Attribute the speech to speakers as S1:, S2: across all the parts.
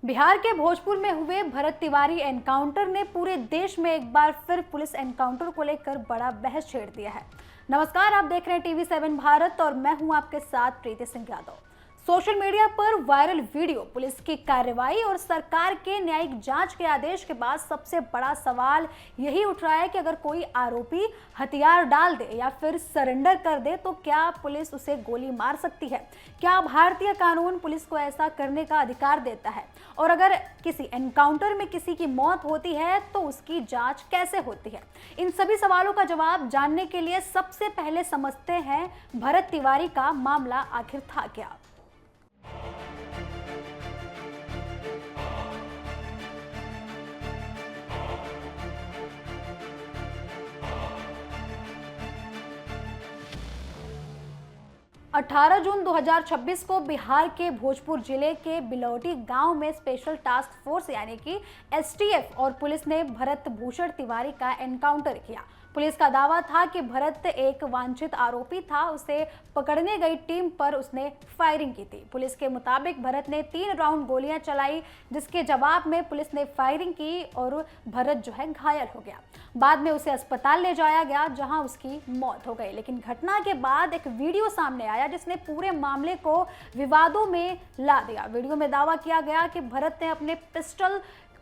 S1: बिहार के भोजपुर में हुए भरत तिवारी एनकाउंटर ने पूरे देश में एक बार फिर पुलिस एनकाउंटर को लेकर बड़ा बहस छेड़ दिया है। नमस्कार, आप देख रहे हैं TV7 भारत और मैं हूं आपके साथ प्रीति सिंह यादव। सोशल मीडिया पर वायरल वीडियो पुलिस की कार्रवाई और सरकार के न्यायिक जांच के आदेश के बाद सबसे बड़ा सवाल यही उठ रहा है कि अगर कोई आरोपी हथियार डाल दे या फिर सरेंडर कर दे तो क्या पुलिस उसे गोली मार सकती है? क्या भारतीय कानून पुलिस को ऐसा करने का अधिकार देता है? और अगर किसी एनकाउंटर में किसी की मौत होती है तो उसकी जांच कैसे होती है? इन सभी सवालों का जवाब जानने के लिए सबसे पहले समझते हैं भरत तिवारी का मामला आखिर था क्या। 18 जून 2026 को बिहार के भोजपुर जिले के बिलौटी गांव में स्पेशल टास्क फोर्स यानी कि STF और पुलिस ने भरत भूषण तिवारी का एनकाउंटर किया। पुलिस का दावा था कि भरत एक वांछित आरोपी था, उसे पकड़ने गई टीम पर उसने फायरिंग की थी। पुलिस के मुताबिक भरत ने 3 राउंड गोलियां चलाई, जिसके जवाब में पुलिस ने फायरिंग की और भरत जो है घायल हो गया। बाद में उसे अस्पताल ले जाया गया जहां उसकी मौत हो गई। लेकिन घटना के बाद एक वीडियो सामने आया जिसने पूरे मामले को विवादों में ला दिया। वीडियो में दावा किया गया कि भरत ने अपने पिस्टल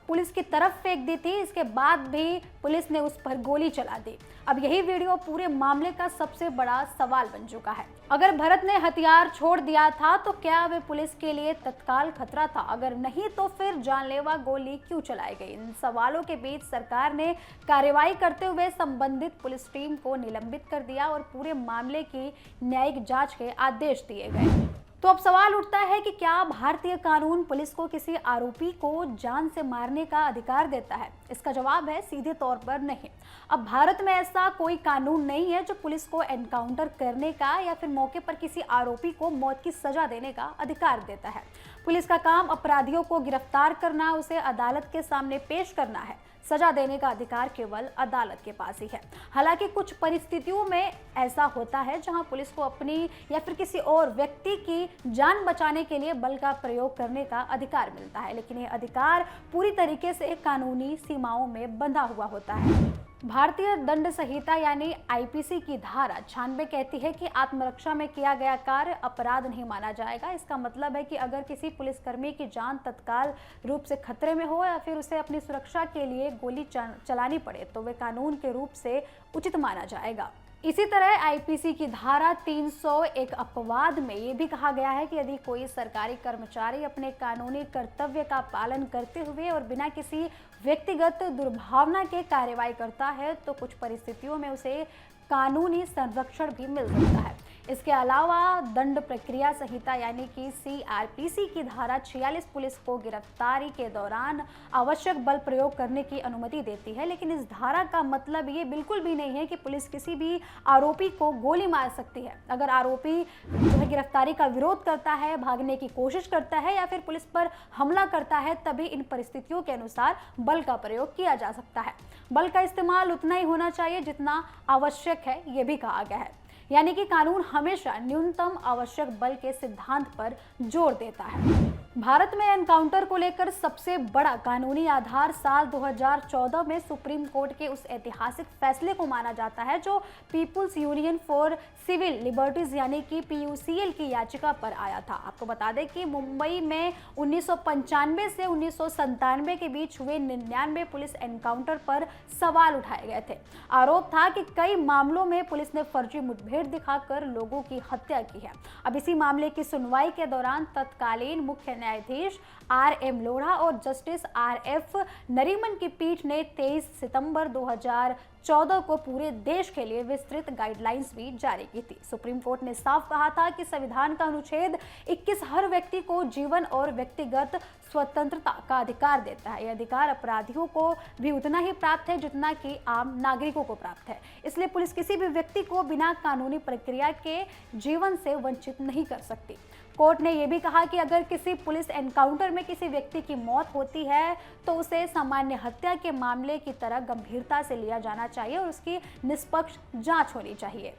S1: पुलिस की तरफ फेंक दी थी, इसके बाद भी पुलिस ने उस पर गोली चला दी। अब यही वीडियो पूरे मामले का सबसे बड़ा सवाल बन चुका है। अगर भरत ने हथियार छोड़ दिया था तो क्या वे पुलिस के लिए तत्काल खतरा था? अगर नहीं तो फिर जानलेवा गोली क्यों चलाई गई? इन सवालों के बीच सरकार ने कार्रवाई करते हुए संबंधित पुलिस टीम को निलंबित कर दिया और पूरे मामले की न्यायिक जांच के आदेश दिए गए। तो अब सवाल उठता है कि क्या भारतीय कानून पुलिस को किसी आरोपी को जान से मारने का अधिकार देता है? इसका जवाब है सीधे तौर पर नहीं। अब भारत में ऐसा कोई कानून नहीं है जो पुलिस को एनकाउंटर करने का या फिर मौके पर किसी आरोपी को मौत की सजा देने का अधिकार देता है। पुलिस का काम अपराधियों को गिरफ्तार करना, उसे अदालत के सामने पेश करना है। सजा देने का अधिकार केवल अदालत के पास ही है। हालांकि कुछ परिस्थितियों में ऐसा होता है जहां पुलिस को अपनी या फिर किसी और व्यक्ति की जान बचाने के लिए बल का प्रयोग करने का अधिकार मिलता है, लेकिन यह अधिकार पूरी तरीके से कानूनी सीमाओं में बंधा हुआ होता है। भारतीय दंड संहिता यानी IPC की धारा 96 कहती है कि आत्मरक्षा में किया गया कार्य अपराध नहीं माना जाएगा। इसका मतलब है कि अगर किसी पुलिसकर्मी की जान तत्काल रूप से खतरे में हो या फिर उसे अपनी सुरक्षा के लिए गोली चलानी पड़े तो वे कानून के रूप से उचित माना जाएगा। इसी तरह IPC की धारा 301 अपवाद में ये भी कहा गया है कि यदि कोई सरकारी कर्मचारी अपने कानूनी कर्तव्य का पालन करते हुए और बिना किसी व्यक्तिगत दुर्भावना के कार्रवाई करता है तो कुछ परिस्थितियों में उसे कानूनी संरक्षण भी मिल सकता है। इसके अलावा दंड प्रक्रिया संहिता यानी कि CRPC की धारा 46 पुलिस को गिरफ्तारी के दौरान आवश्यक बल प्रयोग करने की अनुमति देती है, लेकिन इस धारा का मतलब ये बिल्कुल भी नहीं है कि पुलिस किसी भी आरोपी को गोली मार सकती है। अगर आरोपी जो है गिरफ्तारी का विरोध करता है, भागने की कोशिश करता है या फिर पुलिस पर हमला करता है, तभी इन परिस्थितियों के अनुसार बल का प्रयोग किया जा सकता है। बल का इस्तेमाल उतना ही होना चाहिए जितना आवश्यक है, ये भी कहा गया है। यानी कि कानून हमेशा न्यूनतम आवश्यक बल के सिद्धांत पर जोर देता है। भारत में एनकाउंटर को लेकर सबसे बड़ा कानूनी आधार साल 2014 में सुप्रीम कोर्ट के उस ऐतिहासिक फैसले को माना जाता है जो people's union for civil liberties यानी कि PUCL की याचिका पर आया था। आपको बता दें कि मुंबई में 1995 से 1997 के बीच हुए 99 पुलिस एनकाउंटर पर सवाल उठाए गए थे। आरोप था कि कई मामलों में पुलिस ने फर्जी मुठभेड़ दिखाकर लोगों की हत्या की है। अब इसी मामले की सुनवाई के दौरान तत्कालीन मुख्य न्यायाधीश RM लोढ़ा और जस्टिस RF नरीमन की पीठ ने 23 सितंबर 2014 को पूरे देश के लिए विस्तृत गाइडलाइंस भी जारी की थी। सुप्रीम कोर्ट ने साफ कहा था कि संविधान का अनुच्छेद 21 हर व्यक्ति को जीवन और व्यक्तिगत स्वतंत्रता का अधिकार देता है। यह अधिकार अपराधियों को भी उतना ही प्राप्त है जितना कि आम नागरिकों को प्राप्त है। इसलिए पुलिस किसी भी व्यक्ति को बिना कानूनी प्रक्रिया के जीवन से वंचित नहीं कर सकती। कोर्ट ने यह भी कहा कि अगर किसी पुलिस एनकाउंटर में किसी व्यक्ति की मौत होती है तो उसे सामान्य हत्या के मामले की तरह गंभीरता से लिया जाना चाहिए और उसकी निष्पक्ष जांच होनी चाहिए।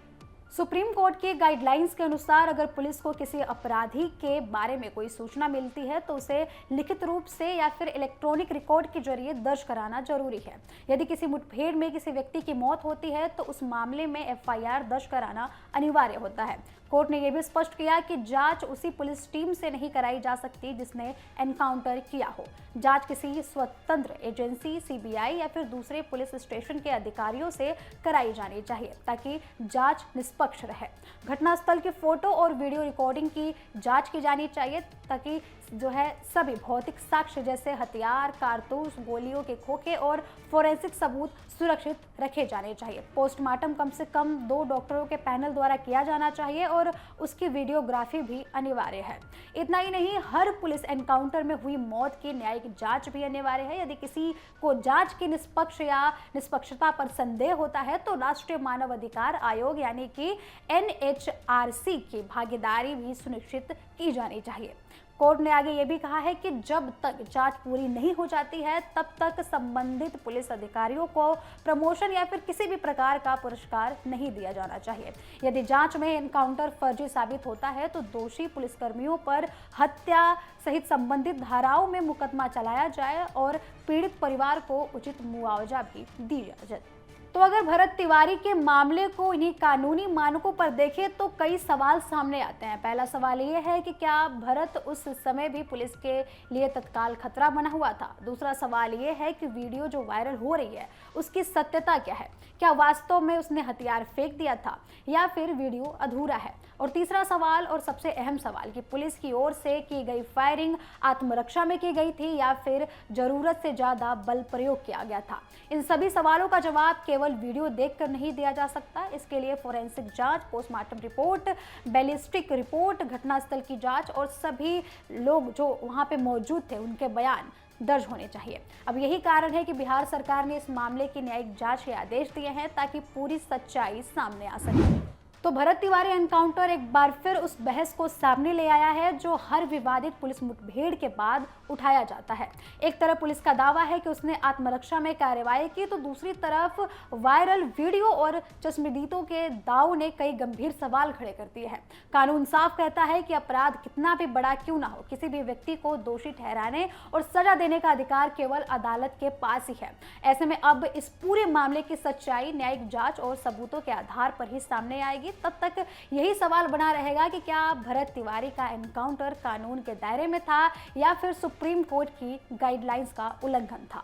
S1: सुप्रीम कोर्ट की गाइडलाइंस के अनुसार अगर पुलिस को किसी अपराधी के बारे में कोई सूचना मिलती है तो उसे लिखित रूप से या फिर इलेक्ट्रॉनिक रिकॉर्ड के जरिए दर्ज कराना जरूरी है। यदि किसी मुठभेड़ में किसी व्यक्ति की मौत होती है तो उस मामले में एफआईआर दर्ज कराना अनिवार्य होता है। कोर्ट ने यह भी स्पष्ट किया कि जांच उसी पुलिस टीम से नहीं कराई जा सकती जिसने एनकाउंटर किया हो। जांच किसी स्वतंत्र एजेंसी, सीबीआई या फिर दूसरे पुलिस स्टेशन के अधिकारियों से कराई जानी चाहिए ताकि जांच निष्पक्ष रहे। घटनास्थल की फोटो और वीडियो रिकॉर्डिंग की जांच की जानी चाहिए ताकि सभी भौतिक साक्ष्य जैसे हथियार, कारतूस, गोलियों के खोखे और फोरेंसिक सबूत सुरक्षित रखे जाने चाहिए। पोस्टमार्टम कम से कम 2 डॉक्टरों के पैनल द्वारा किया जाना चाहिए और उसकी वीडियोग्राफी भी अनिवार्य है। इतना ही नहीं, हर पुलिस एनकाउंटर में हुई मौत की न्यायिक जांच भी अनिवार्य है। यदि किसी को जांच की निष्पक्ष या निष्पक्षता पर संदेह होता है तो राष्ट्रीय मानव अधिकार आयोग यानी कि एनएचआरसी की भागीदारी भी सुनिश्चित की जानी चाहिए। कोर्ट ने आगे ये भी कहा है कि जब तक जांच पूरी नहीं हो जाती है तब तक संबंधित पुलिस अधिकारियों को प्रमोशन या फिर किसी भी प्रकार का पुरस्कार नहीं दिया जाना चाहिए। यदि जांच में एनकाउंटर फर्जी साबित होता है तो दोषी पुलिसकर्मियों पर हत्या सहित संबंधित धाराओं में मुकदमा चलाया जाए और पीड़ित परिवार को उचित मुआवजा भी दिया जाए। तो अगर भरत तिवारी के मामले को इन्हीं कानूनी मानकों पर देखें तो कई सवाल सामने आते हैं। पहला सवाल ये है कि क्या भरत उस समय भी पुलिस के लिए तत्काल खतरा बना हुआ था? दूसरा सवाल ये है कि वीडियो जो वायरल हो रही है उसकी सत्यता क्या है? क्या वास्तव में उसने हथियार फेंक दिया था या फिर वीडियो अधूरा है? और तीसरा सवाल और सबसे अहम सवाल कि पुलिस की ओर से की गई फायरिंग आत्मरक्षा में की गई थी या फिर जरूरत से ज्यादा बल प्रयोग किया गया था? इन सभी सवालों का जवाब केवल वीडियो देखकर नहीं दिया जा सकता। इसके लिए फोरेंसिक जांच, पोस्टमार्टम रिपोर्ट, बैलिस्टिक रिपोर्ट, घटनास्थल की जांच और सभी लोग जो वहां पे मौजूद थे उनके बयान दर्ज होने चाहिए। अब यही कारण है कि बिहार सरकार ने इस मामले की न्यायिक जांच के आदेश दिए हैं ताकि पूरी सच्चाई सामने आ सके। तो भरत तिवारी एनकाउंटर एक बार फिर उस बहस को सामने ले आया है जो हर विवादित पुलिस मुठभेड़ के बाद उठाया जाता है। एक तरफ पुलिस का दावा है कि उसने आत्मरक्षा में कार्रवाई की तो दूसरी तरफ वायरल वीडियो और चश्मदीदों के दाव ने कई गंभीर सवाल खड़े कर दिए हैं। कानून साफ कहता है कि अपराध कितना भी बड़ा क्यों ना हो, किसी भी व्यक्ति को दोषी ठहराने और सजा देने का अधिकार केवल अदालत के पास ही है। ऐसे में अब इस पूरे मामले की सच्चाई न्यायिक जांच और सबूतों के आधार पर ही सामने आएगी। तब तक यही सवाल बना रहेगा कि क्या भरत तिवारी का एनकाउंटर कानून के दायरे में था या फिर सुप्रीम कोर्ट की गाइडलाइंस का उल्लंघन था।